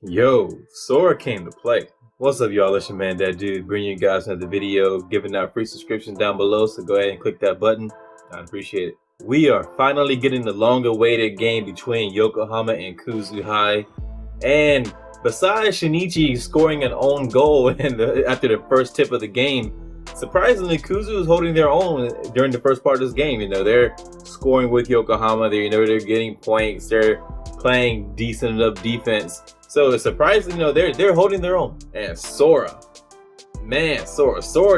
Yo, Sora came to play. What's up, y'all? It's your man, that dude, bringing you guys another video, giving out free subscriptions down below, so go ahead and click that button. I'd appreciate it. We are finally getting the long-awaited game between Yokohama and Kuzu High. And besides Shinichi scoring an own goal after the first tip of the game, surprisingly, Kuzu is holding their own during the first part of this game. They're scoring with Yokohama. They're getting points. They're playing decent enough defense. So it's surprising, they're holding their own. And Sora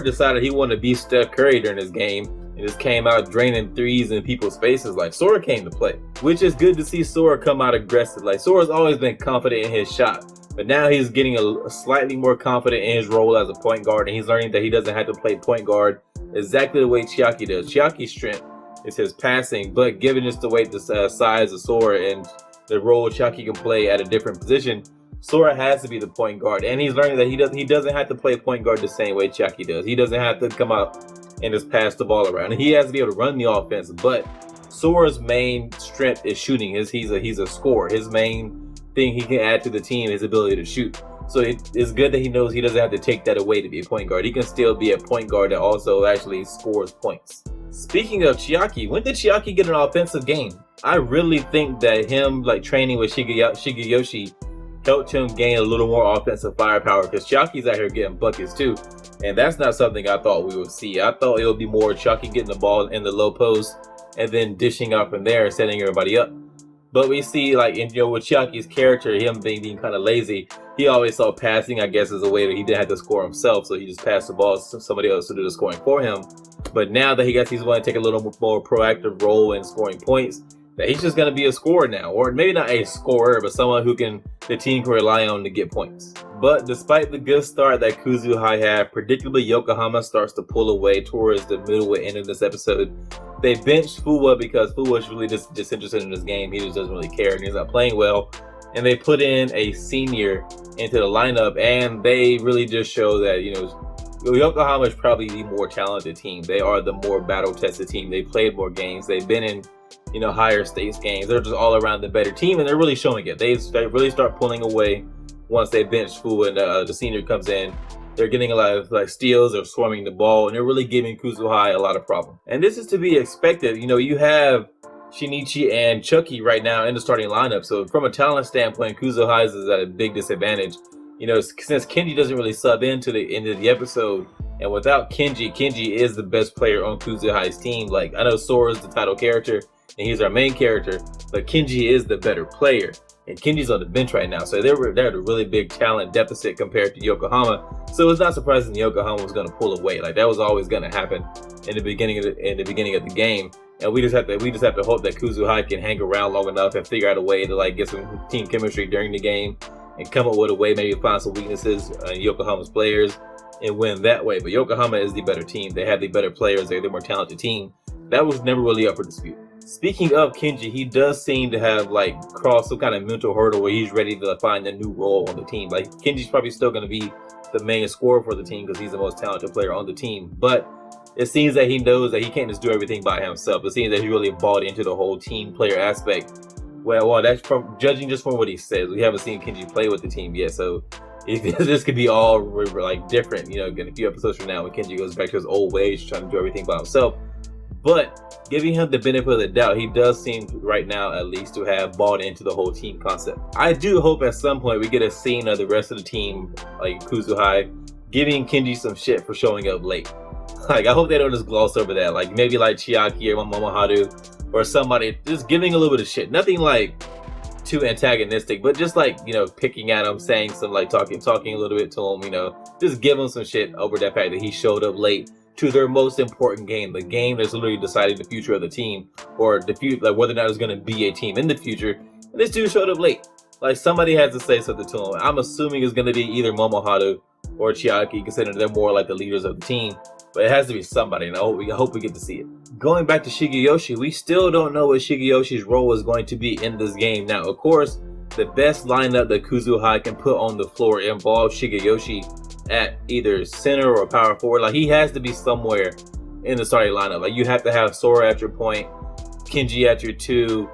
decided he wanted to be Steph Curry during this game and just came out draining threes in people's faces. Like, Sora came to play, which is good to see Sora come out aggressive. Like, Sora's always been confident in his shot, but now he's getting a slightly more confident in his role as a point guard, and he's learning that he doesn't have to play point guard exactly the way Chiaki does. Chiaki's strength is his passing, but given just the weight, the size of Sora and the role Chiaki can play at a different position, Sora has to be the point guard, and he's learning that he doesn't have to play point guard the same way Chiaki does. He doesn't have to come out and just pass the ball around. He has to be able to run the offense, but Sora's main strength is shooting. He's a scorer. His main thing he can add to the team is his ability to shoot. So it's good that he knows he doesn't have to take that away to be a point guard. He can still be a point guard that also actually scores points. Speaking of Chiaki, when did Chiaki get an offensive game? I really think that him training with Shigeyoshi helped him gain a little more offensive firepower, because Chiaki's out here getting buckets too, and that's not something I thought we would see. I thought it would be more Chiaki getting the ball in the low post and then dishing out from there and setting everybody up. But we see, with Chiaki's character, him being kind of lazy, he always saw passing, I guess, as a way that he didn't have to score himself, so he just passed the ball to somebody else to do the scoring for him. But now that he's going to take a little more proactive role in scoring points, that he's just going to be a scorer now, or maybe not a scorer, but someone who the team can rely on to get points. But despite the good start that Kuzu High had, predictably Yokohama starts to pull away towards the middle and end of this episode. They benched Fuwa because Fuwa's really just disinterested in this game. He just doesn't really care and he's not playing well. And they put in a senior into the lineup, and they really just show that, Yokohama is probably the more talented team. They are the more battle-tested team. They played more games. They've been in higher stakes games. They're just all around the better team, and they're really showing it. They really start pulling away once they bench Fu and the senior comes in. They're getting a lot of steals, they're swarming the ball, and they're really giving Kuzu High a lot of problems. And this is to be expected. You have Shinichi and Chucky right now in the starting lineup, so from a talent standpoint, Kuzu High is at a big disadvantage. Since Kenji doesn't really sub into the end of the episode, and without Kenji is the best player on Kuzu High's team. I know Sora's the title character, and he's our main character, but Kenji is the better player, and Kenji's on the bench right now, so they're at a really big talent deficit compared to Yokohama. So it's not surprising Yokohama was going to pull away. That was always going to happen in the beginning of the game, and we just have to hope that Kuzu High can hang around long enough and figure out a way to get some team chemistry during the game and come up with a way, maybe find some weaknesses in Yokohama's players and win that way. But Yokohama is the better team. They have the better players. They're the more talented team. That was never really up for dispute. Speaking of Kenji, he does seem to have crossed some kind of mental hurdle where he's ready to find a new role on the team. Kenji's probably still going to be the main scorer for the team because he's the most talented player on the team. But it seems that he knows that he can't just do everything by himself. It seems that he really bought into the whole team player aspect. Well, that's from judging just from what he says. We haven't seen Kenji play with the team yet, so this could be all different. In a few episodes from now, when Kenji goes back to his old ways, trying to do everything by himself. But giving him the benefit of the doubt, he does seem right now at least to have bought into the whole team concept. I do hope at some point we get a scene of the rest of the team, Kuzu High, giving Kenji some shit for showing up late. I hope they don't just gloss over that. Maybe Chiaki or Momoharu or somebody just giving a little bit of shit. Nothing too antagonistic, but just picking at him, saying some talking a little bit to him, just give him some shit over that fact that he showed up late to their most important game, the game that's literally deciding the future of the team, or the future, whether or not there's going to be a team in the future. And this dude showed up late. Somebody has to say something to him. I'm assuming it's going to be either Momoharu or Chiaki, considering they're more the leaders of the team. But it has to be somebody, and I hope we get to see it. Going back to Shigeyoshi, we still don't know what Shigeyoshi's role is going to be in this game. Now, of course, the best lineup that Kuzu High can put on the floor involves Shigeyoshi at either center or power forward. He has to be somewhere in the starting lineup. You have to have Sora at your point, Kenji at your two,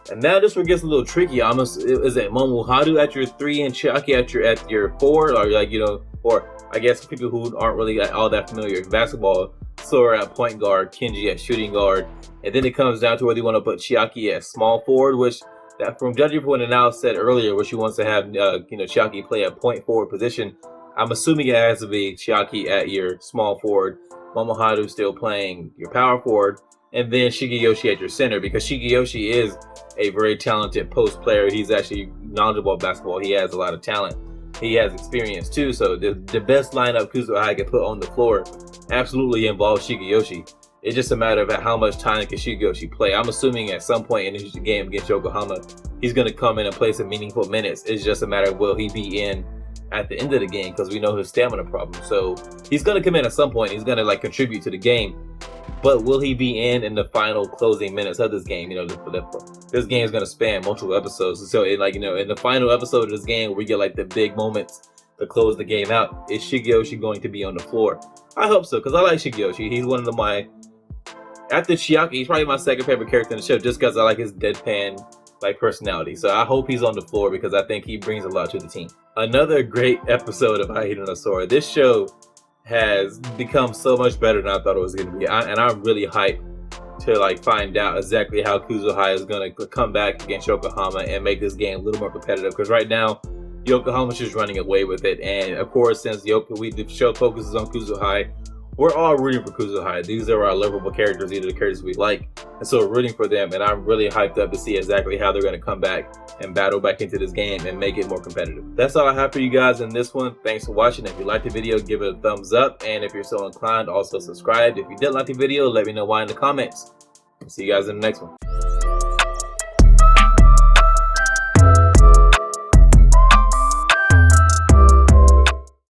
And now this one gets a little tricky. Almost, is it Momohadu at your 3 and Chiaki at your 4, or like, you know, or I guess people who aren't really all that familiar with basketball, Sora at point guard, Kenji at shooting guard, and then it comes down to whether you want to put Chiaki at small forward, which that from judging from what Anal said earlier, where she wants to have Chiaki play a point forward position. I'm assuming it has to be Chiaki at your small forward, Momohadu still playing your power forward, and then Shigeyoshi at your center, because Shigeyoshi is a very talented post player. He's actually knowledgeable about basketball. He has a lot of talent. He has experience too. So the best lineup Kuzu High can put on the floor absolutely involves Shigeyoshi. It's just a matter of how much time can Shigeyoshi play. I'm assuming at some point in his game against Yokohama, he's going to come in and play some meaningful minutes. It's just a matter of will he be in at the end of the game, because we know his stamina problem. So he's going to come in at some point. He's going to like contribute to the game. But will he be in the final closing minutes of this game? You know, this game is going to span multiple episodes. So, in the final episode of this game, where we get like the big moments to close the game out, is Shigeyoshi going to be on the floor? I hope so, because I like Shigeyoshi. He's one of my, after Chiaki, he's probably my second favorite character in the show, just because I like his deadpan like personality. So I hope he's on the floor, because I think he brings a lot to the team. Another great episode of Ahiru no Sora. This show has become so much better than I thought it was going to be, and I'm really hyped to like find out exactly how Kuzu High is going to come back against Yokohama and make this game a little more competitive, because right now Yokohama's just running away with it. And of course, since the show focuses on Kuzu High, we're all rooting for Kuzu High. These are our lovable characters, these are the characters we like, and so we're rooting for them. And I'm really hyped up to see exactly how they're going to come back and battle back into this game and make it more competitive. That's all I have for you guys in this one. Thanks for watching. If you liked the video, give it a thumbs up, and if you're so inclined, also subscribe. If you didn't like the video, let me know why in the comments. See you guys in the next one.